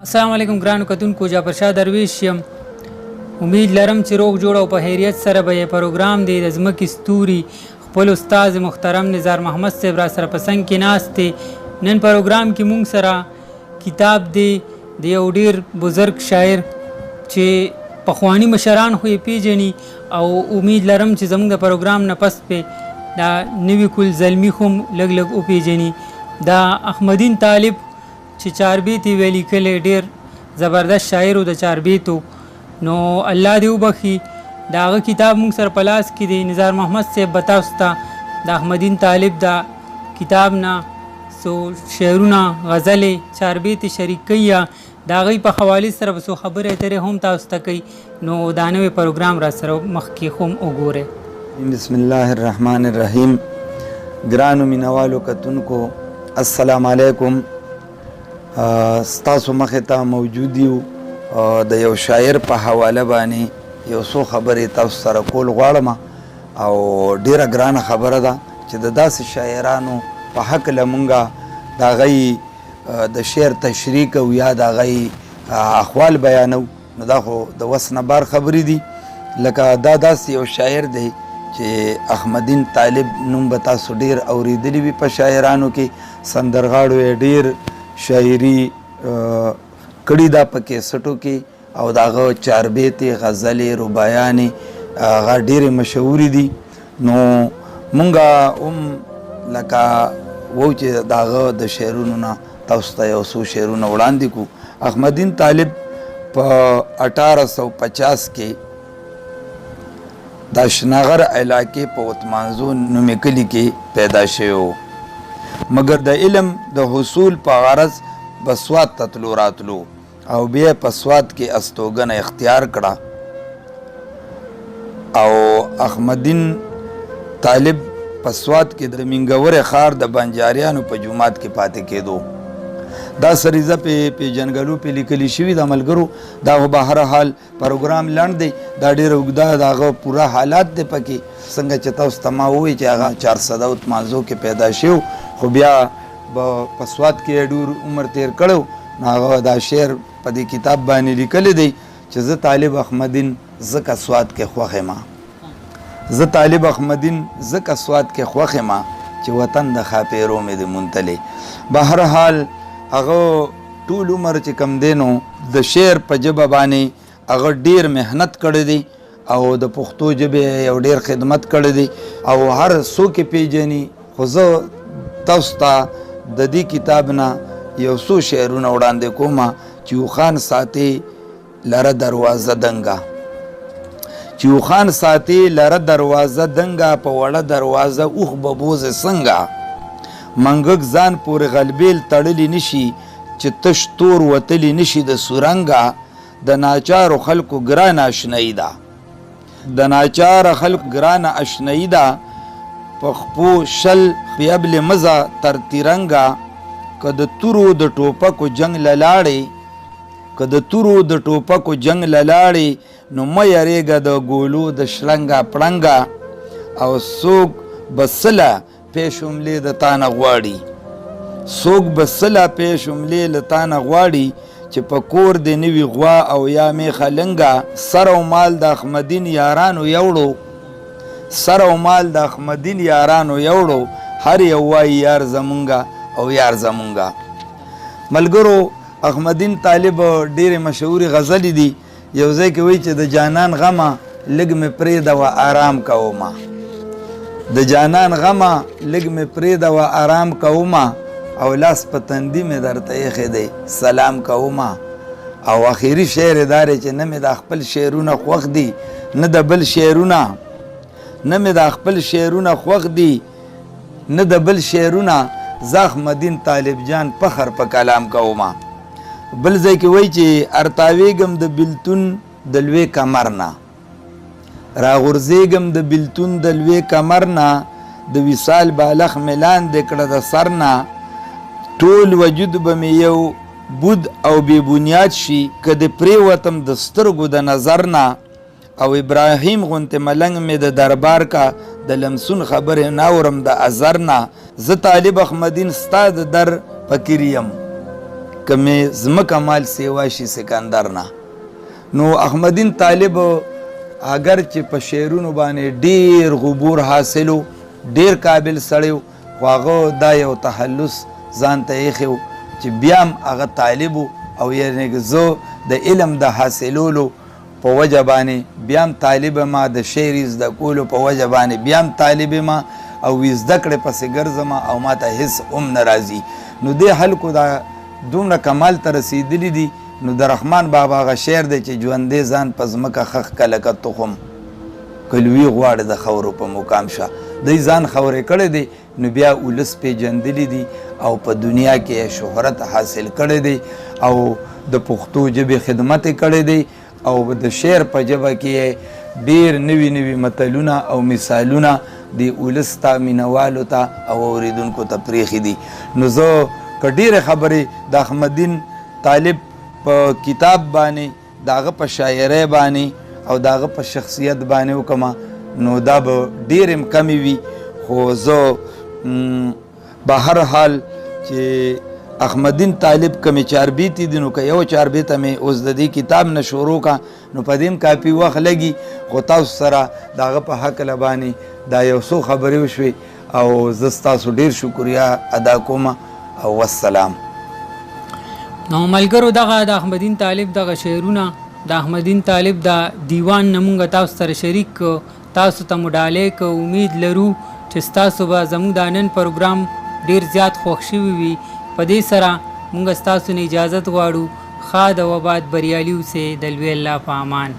السلام علیکم ګرانو کتونکو، جعفرشاه درویش یم. امید لرم چې روغ جوړ او په خیریت سره به یې پروګرام دی د ځمکې ستوري خپل استاد محترم نزار محمد صاحب را سره په څنګ کې ناست دی. نن پروګرام کې مونږ سره کتاب دی د یو ډېر بزرګ شاعر چې پخواني مشران خو یې پیژني او امید لرم چې زموږ د پروګرام نه پس پې دا نوي کل زلمي خو هم لږ لږ وپیژني. دا احمدین طالب چې چاربیت یې ولیکلی، ډېر زبردست شاعر و د چاربیتو. نو الله دې وبخي، د هغه کتاب موږ سره په لاس کې دی. نزار محمد صاحب به تاسو ته د احمدین طالب دا کتاب نه څو شعرونه، غزلې، چاربیتې شریک کوي، د هغوی په حوالې سره به څو خبرې اترې هم تاسو ته کوي. نو دا نوی پروګرام را سره مخکې هم وګورئ. بسم الله الرحمن الرحیم. ګرانو مینوالو کتونکو، السلام علیکم. ستاسو مخې ته موجود یو د یو شاعر په حواله باندې یو څو خبرې تاسو سره کول غواړم او ډیره ګرانه خبره ده چې د داسې شاعرانو په هکله مونږه د هغوی د شعر تشریح کوو یا د هغوی احوال بیانو. نو دا خو د وس نه بار خبرې دي. لکه دا داسې یو شاعر دی چې احمدین طالب نوم به تاسو ډیر اوریدلی وي په شاعرانو کې. سندرغاړو یې ډیر شاعري کړي ده په کیسټو کې او د هغه چاربیتې، غزلې، رباعیانې هغه ډېرې مشهورې دي. نو مونږ هم لکه وو چې د هغه د شعرونو نه تاسو ته یو څو شعرونه وړاندې کړو. احمدین طالب په 1850 کې د شناغر علاقې په وتمانزو نومې کلي کې پیدا شوی و، مګر د علم د حصول په غرض به سوات ته تلو راتلو او بیا په سوات کې استوګنه اختیار کړه. او احمدین طالب په سوات کې د منګورې ښار د بنجاریانو په جومات کې پاتې کېدو. دا سریزه په جنګلو په لیکلی شوي د ملګرو. دا خو به هر حال پروګرام لنډ دی، دا ډېره اوږده د هغه پوره حالات دی پکې. څنګه چې تاسو ته ما ووایي چې هغه 493 کې پیدا شو، خو بیا به په سوات کې ډېر عمر تیر کړی. نو هغه دا شعر په دې کتاب باندې لیکلی دی چې زه طالب احمدین ځکه سوات کې خوښ یم، زه طالب احمدین ځکه سوات کې خوښ یم چې وطن د خاپیرو مې د منتلې. به هر حال هغه ټول عمر چې کم دی نو د شعر په ژبه باندې هغه ډېر محنت کړی دی او د پښتو ژبې یو ډېر خدمت کړی دی او هر څوک یې پیژني. خو زه تاسو ته د دې کتاب نه یو څو شعرونه وړاندې کوم چې یو خان ساتي لره دروازه دنګه، چې یو خان ساتي لره دروازه دنګه، په وړه دروازه اوښ به بوځې څنګه، منګک ځان پورې غلبیل تړلی نشي چې تش تور وتلی نشي د سورنګه. د ناچارو خلکو ګرانه اشنایي ده، د ناچاره خلکو ګرانه اشنایي ده، په خپو شل بیبل مزه تر تیرنګه. که د تورو د ټوپکو جنگ للاړې، که د تورو د ټوپکو جنگ للاړې، نو مه یریږه د ګولو د شلنګه پړنګه. او څوک به سله پیشملې د تا نه غواړي، څوک به سله پیشملې له تا نه غواړي، چې په کور دې نوي غوا او یا میخه لنګه. سر او مال د احمدین یارانو یوړو، سر او مال د احمدین یارانو یوړو، هر یو وایي یار زمونږه او یار زمونږه. ملګرو، احمدین طالب ډېرې مشهورې غزلې دي. یو ځای کې وایي چې د جانان غمه لږ مې پرېږده و آرام کومه، د جانان غمه لږ مې پرېږده و آرام کومه، او لاس په تندي مې درته ایښی دی سلام کومه. او اخري شعر یې دا دی چې نه مې د خپل شعرونه خوښ دي نه د بل شعرونه، نه مې د خپل شعرونه خوښ دي نه د بل شعرونه، زه احمدین طالب جان فخر په کلام کومه. بل ځای کې وایي چې ارتاویږم د بلتون د لوی کمر نه، راغورځېږم د بلتون د لوی کمر نه، د وصال بالغ ملان دې کړه د سر نه، ټول وجود به مې یو بود او بې بنیاد شي، که د پرېوتم د سترګو د نظر نه. او ابراهیم غونتې ملنګ مې د دربار کا، د لمسون خبرې ناورم د ازر نه. زه طالب احمدین ستا د در فکر یم، کمې ځمکه مال سیوا شي سکندر نه. نو احمدین طالب اگر چې په شعرونو باندې ډیر غبور حاصلو، ډیر قابل سړی و، خو هغه دا یو تخلص ځان ته ایښی و چې بیا هم هغه طالب و او یعنې زه د علم د حاصلولو په وجه باندې بیا هم طالب ما، د شعر زده کولو په وجه باندې بیا هم طالب ما او زده کړې پسې ګرځم او ما ته هېڅ هم نه راځي. نو دې خلکو دا دومره کمال ته رسېدلي دي. نو د رحمان بابا هغه شعر دی چې ژوندی ځان په ځمکه خښ که لکه تخم، که لوی غواړي د خاورو په مقام شه. دی ځان خورې کړی دی، نو بیا ولس پیژندلی دي او په دنیا کې شهرت حاصل کړی دی او د پښتو ژبې خدمت یې کړی دی او د شعر په ژبه کې ډېر نوي نوي متلونه او مثالونه د ولس ته مینوالو ته او اوریدونکو ته پرېښي دي. نو زه که ډېرې خبرې د احمدین طالب په کتاب باندې، د هغه په شاعرۍ باندې او د هغه په شخصیت باندې وکړم نو دا به ډېرې کمې وي. خو زه به هر حال چې احمدین طالب کمې چاربیتې دي نو که یو چاربیته مې اوس د دې کتاب نه شروع کا نو په دې کافي وخت لګي. خو تاسو سره د هغه په هکله باندې دا یو څو خبرې وشوې او زه ستاسو ډېر شکریه ادا کوم او والسلام. نو ملګرو دغه د احمدین طالب دغه شعرونه د احمدین طالب د دیوان نه مونږ تاسو سره شریک کړو، تاسو ته مو ډالۍ که امید لرو چې ستاسو به زموږ د نن پروګرام ډیر زیات خوښ شوي وي. په دې سره مونږ ستاسو نه اجازت غواړو. ښاد او آباد بریالي اوسئ. د لوی الله په امان.